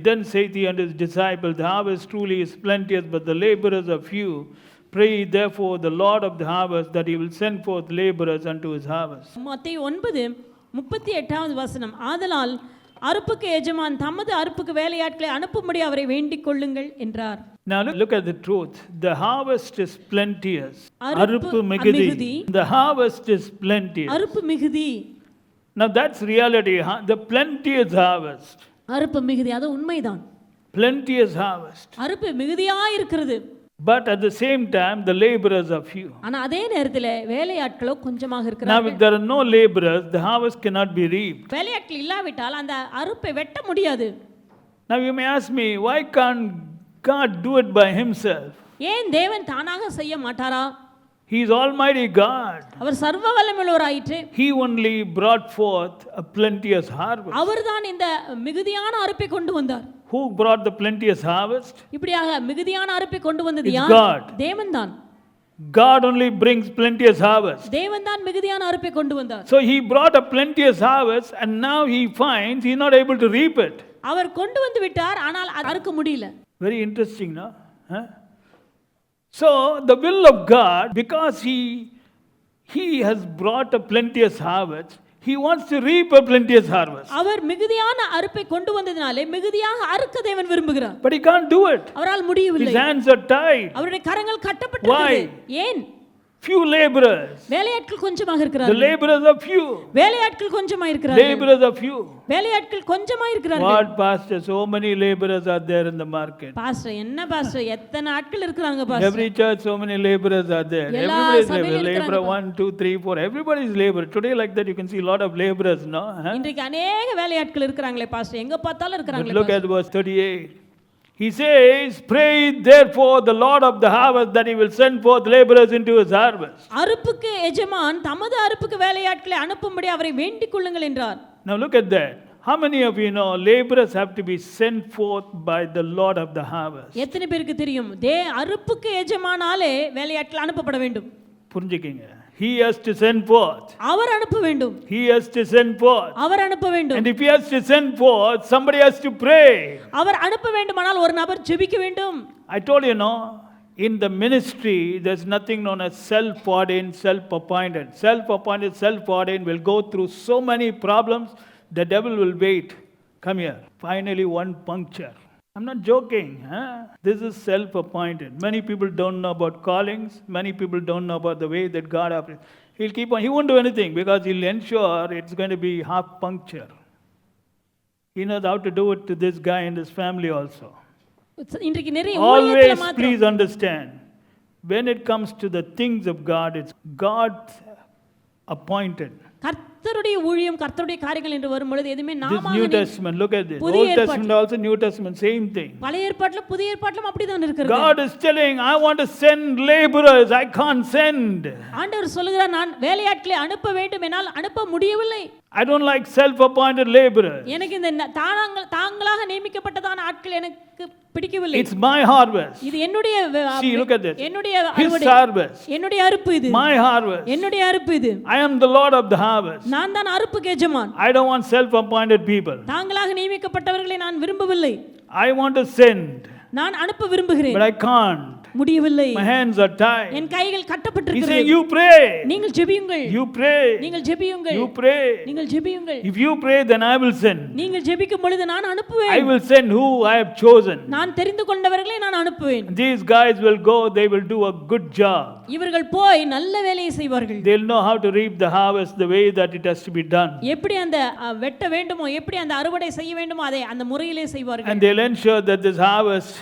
Then saith he unto his disciples, the harvest truly is plenteous, but the laborers are few. Pray ye therefore the Lord of the harvest that he will send forth laborers unto his harvest. மத்தேயு 9:38 வசனம், ஆதலால் அறுப்புக்கு எஜமான் தமது அறுப்புக்கு வேலையாட்களை அனுப்பும்படி அவரை வேண்டிக் கொள்ளுங்கள் என்றார். Now look at the truth. The harvest is plenteous. அறுப்பு மிகுதி. The harvest is plenteous. அறுப்பு மிகுதி. Now that's reality. The plenteous harvest. அறுப்பு மிகுதி, அது உண்மைதான். Plenteous harvest. அறுப்பு மிகுதியாய் இருக்கிறது. But at the same time the laborers are few. ஆனா அதே நேரத்தில் வேலையாட்களோ கொஞ்சமாக இருக்கிறார்கள். Now if there are no laborers, the harvest cannot be reaped. வேலையாட்கள் இல்லாவிட்டால் அந்த அறுப்பை வெட்ட முடியாது. Now you may ask me, why can't God do it by himself? ஏன் தேவன் தானாக செய்ய மாட்டாரா? He is Almighty God. அவர் சர்வ வல்லமையுள்ளவராயிற்று. He only brought forth a plenteous harvest. அவர்தான் இந்த மிகுதியான அறுப்பை கொண்டு வந்தார். Who brought the plenteous harvest? இப்படியாக மிகுதியான அறுப்பை கொண்டு வந்தது It's யார்? God. தேவன்தான். God only brings plenteous harvest. தேவன்தான் மிகுதியான அறுப்பை கொண்டு வந்தார். So he brought a plenteous harvest and now he finds he is not able to reap it. அவர் கொண்டு வந்து விட்டார், ஆனால் அறுக்க முடியல. Very interesting, no? Huh? So the will of God, because he has brought a plenteous harvest, he wants to reap a plenteous harvest. அவர் மிகுதியான அறுப்பை கொண்டு வந்ததினாலே மிகுதியாக அறுக்க தேவன் விரும்புகிறார். But he can't do it. அவரால் முடியவில்லை. His hands are tied. அவருடைய கரங்கள் கட்டப்பட்டிருக்கிறது. ஏன்? Few laborers. வேலையாட்கள் கொஞ்சமாக The இருக்கிறார்கள். laborers are few. வேலையாட்கள் கொஞ்சமாக இருக்கிறார்கள். Laborers are few. வேலையாட்கள் கொஞ்சமாக இருக்கிறார்கள். What pastor, so many laborers are there in the market. Pastor, என்ன பாஸ்டர், எத்தனை ஆட்கள் இருக்காங்க pastor? Every church so many laborers are there. Everybody is labor. Laborer 1 2 3 4, everybody is labor. Today like that you can see a lot of laborers, no? இன்றைக்கு अनेक வேலையாட்கள் இருக்காங்களே pastor, எங்க பார்த்தாலும் இருக்காங்களே. Look at verse 38. He says, pray therefore the Lord of the harvest that he will send forth laborers into his harvest. அறுப்புக்கு எஜமான் தமது அறுப்புக்கு வேலையாட்களை அனுப்பும்படி அவரை வேண்டிக் கொள்ளுங்கள் என்றார். Now look at that. How many of you know laborers have to be sent forth by the Lord of the harvest? எத்தனை பேருக்கு தெரியும் அறுப்புக்கு எஜமானாலே வேலையாட்கள் அனுப்பப்பட வேண்டும்? புரிஞ்சுக்கங்க. He has to send forth. அவர் அனுப்ப வேண்டும். He has to send forth. அவர் அனுப்ப வேண்டும். And if he has to send forth, somebody has to pray. அவர் அனுப்ப வேண்டுமானால் ஒரு நபர் ஜெபிக்க வேண்டும். I told you, no, in the ministry there's nothing known as self-ordained, self-appointed. Self-appointed, self-ordained will go through so many problems, the devil will wait. Come here. Finally one puncture. I'm not joking. This is self-appointed. Many people don't know about callings. Many people don't know about the way that God operates. He'll keep on. He won't do anything because he'll ensure it's going to be half puncture. He knows how to do it to this guy and his family also. Always please understand, when it comes to the things of God, it's God appointed. கர்த்தருடைய ஊழியம், கர்த்தருடைய காரியங்கள் என்று வரும்பொழுது எதுமே நாம New Testament, look at this. Old Testament also, New Testament, same thing. பழைய ஏற்பாட்டிலும் புதிய ஏற்பாட்டிலும் அப்படிதான் இருக்கிறது. God is telling, I want to send laborers, I can't send. ஆண்டவர் சொல்கிறார், நான் வேலையாட்களை அனுப்ப வேண்டும் என்னால் அனுப்ப முடியவில்லை. I don't like self-appointed laborers. எனக்கு இந்த தாங்களாக நியமிக்கப்பட்டதான ஆட்கள் எனக்கு பிடிக்கவில்லை. It's my harvest. இது என்னுடைய See, look at this. என்னுடைய His harvest. என்னுடைய அறுப்பு இது. My harvest. என்னுடைய அறுப்பு இது. I am the Lord of the harvest. நான் தான் அறுப்புக்கு எஜமான். I don't want self-appointed people. தாங்களாக நியமிக்கப்பட்டவர்களை நான் விரும்பவில்லை. I want to send. நான் அனுப்ப விரும்புகிறேன். But I can't. முடியவில்லை. My hands are tied. என் கைகள் கட்டப்பட்டிருக்கிறது. He said, you pray. நீங்கள் ஜெபியுங்கள். You pray. நீங்கள் ஜெபியுங்கள். You pray. நீங்கள் ஜெபியுங்கள். If you pray, then I will send. நீங்கள் ஜெபிக்கும் பொழுது நான் அனுப்புவேன். I will send who I have chosen. நான் தெரிந்து கொண்டவர்களை நான் அனுப்புவேன். These guys will go, they will do a good job. இவர்கள் போய் நல்ல வேலையை செய்வார்கள். They'll know how to reap the harvest the way that it has to be done. எப்படி அந்த வெட்ட வேண்டுமோ, எப்படி அந்த அறுவடை செய்ய வேண்டுமோ அதை அந்த முறையிலே செய்வார்கள். And they'll ensure that this harvest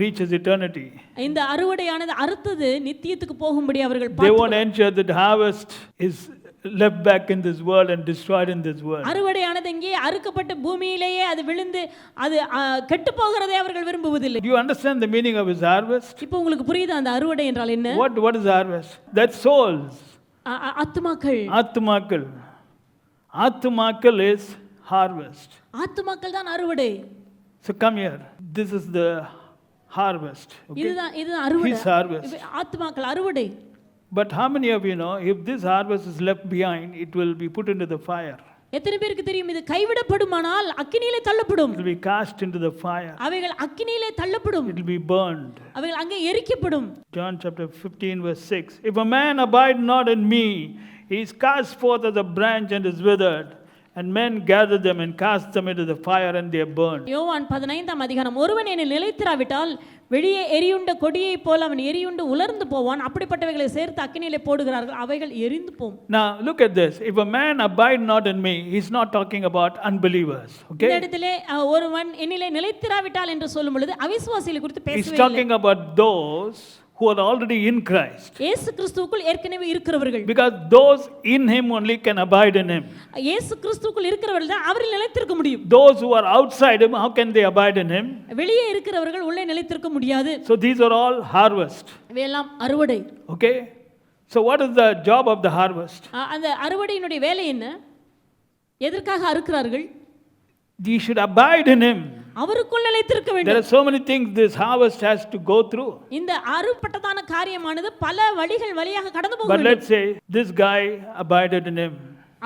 reaches eternity. இந்த அறுவடையானது அறுத்தது நித்தியத்துக்கு போகும்படி அவர்கள் They won't ensure that harvest is left back in this world and destroyed in this world. அறுவடையானது இங்கே அறுக்கப்பட்ட பூமியிலேயே அது விழுந்து அது கெட்டு போகிறதை அவர்கள் விரும்புவதில்லை. Do you understand the meaning of his harvest? இப்போ உங்களுக்கு புரியுதா அந்த அறுவடை என்றால் என்ன? What is harvest? That's souls. ஆத்துமாக்கள். ஆத்துமாக்கள். ஆத்துமாக்கள் is harvest. ஆத்துமாக்கள் தான் அறுவடை. So come here. This is the harvest. Okay? இதுதான் அறுவடை. His harvest. ஆத்துமாக்கள் அறுவடை. But how many of you know if this harvest is left behind, it will be put into the fire? எத்தனை பேருக்கு தெரியும் இது கைவிடப்படுமானால் அக்கினியிலே தள்ளப்படும். It will be cast into the fire. அவைகள் அக்கினியிலே தள்ளப்படும். It will be burned. அவைகள் அங்கே எரிக்கப்படும். John chapter 15 verse 6. If a man abide not in me, he is cast forth as a branch and is withered. And men gather them and cast them into the fire and they are burned. யோவான் 15ஆம் அதிகாரம். ஒருவன் என்னில் நிலைத்திராவிட்டால் வெளியே எரியுண்ட கொடியைப் போல அவன் எரியுண்டு உலர்ந்து போவான். அப்படிப்பட்டவைகளை சேர்த்து அக்கினியிலே போடுகிறார்கள், அவைகள் எரிந்து போகும். Now look at this. If a man abide not in me, he's not talking about unbelievers. Okay? இந்த இடத்திலே ஒருவன் என்னிலே நிலைத்திராவிட்டால் என்று சொல்லும் பொழுது அவிசுவாசிகளை குறித்து He's பேசவே இல்லை. talking about those who are already in Christ. இயேசு கிறிஸ்துவுக்குள் ஏற்கனவே இருக்கிறவர்கள். Because those in him only can abide in him. இயேசு கிறிஸ்துவுக்குள் இருக்கிறவர்கள் தான் அவரில் நிலைத்திருக்க முடியும். Those who are outside him, how can they abide in him? வெளியே இருக்கிறவர்கள் உள்ளே நிலைத்திருக்க முடியாது. So these are all harvest. இவையெல்லாம் அறுவடை. Okay? So what is the job of the harvest? அந்த அறுவடையினுடைய வேலை என்ன? எதற்காக அறுக்கிறார்கள்? You should abide in him. அவருக்குள் நிலைத்திருக்க There வேண்டும். are so many things this harvest has to go through. இந்த அறுபட்டதான காரியமானது பல வழிகள் வழியாக கடந்து போக But வேண்டும். let's say this guy abided in him.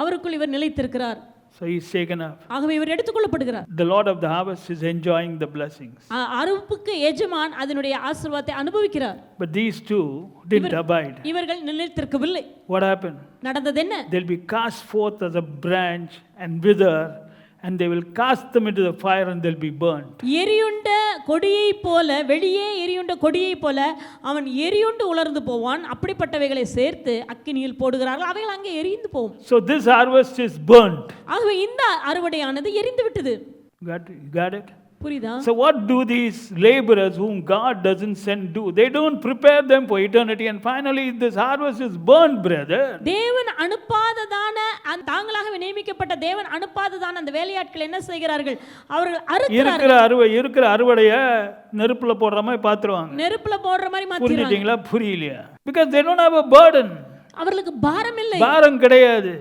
அவருக்குள் இவர் நிலைத்திருக்கிறார். So he's taken up. ஆகவே இவர் எடுத்துக்கொள்ளப்படுகிறார். The Lord of the harvest is enjoying the blessings. அறுப்புக்கு எஜமான் அதனுடைய ஆசீர்வாதத்தை அனுபவிக்கிறார். But these two didn't abide. இவர்கள் நிலைத்திருக்கவில்லை. What happened? நடந்தது என்ன? They'll be cast forth as a branch and wither, and they will cast them into the fire and they'll be burned. எரியுண்ட கொடியை போல, வெளியே எரியுண்ட கொடியை போல அவன் எரியுண்டு உலர்ந்து போவான். அப்படிப்பட்டவைகளை சேர்த்து அக்கினியில் போடுகிறார்கள், அவைகள் அங்கே எரிந்து போகும். So this harvest is burnt. ஆகவே இந்த அறுவடையானது எரிந்து விட்டது. Got it? புரியுதா? So what do these laborers whom God doesn't send do? They don't prepare them for eternity, and finally this harvest is burned, brother. தேவன் அனுப்பாததான தாங்களாகவே நியமிக்கப்பட்ட தேவன் அனுப்பாததான அந்த வேலையாட்கள் என்ன செய்கிறார்கள்? அவர்கள் அறுக்கிறார்கள். இருக்கிற அறுவடைய நெருப்புல போடுற மாதிரி பாத்துருவாங்க. நெருப்புல போடுற மாதிரி மாத்திடுறாங்க. புரிஞ்சிட்டீங்களா? புரியலையா? Because they don't have a burden. அவர்களுக்கு பாரம் இல்லை. பாரம் கிடையாது.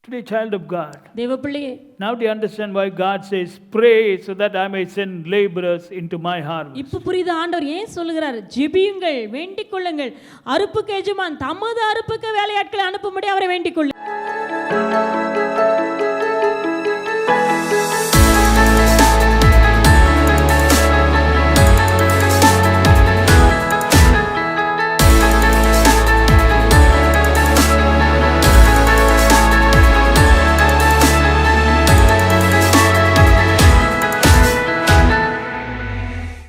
Today, child of God. தேவ பிள்ளையே, now do you understand why God says pray so that I may send laborers into my harvest? இப்ப புரியுது ஆண்டவர் ஏன் சொல்லுகிறார்? ஜெபியுங்கள், வேண்டிக் கொள்ளுங்கள், அறுப்புக்கு எஜமான் தமது அறுப்புக்கு வேலையாட்களை அனுப்பும்படி அவரை வேண்டிக் கொள்ளுங்கள்.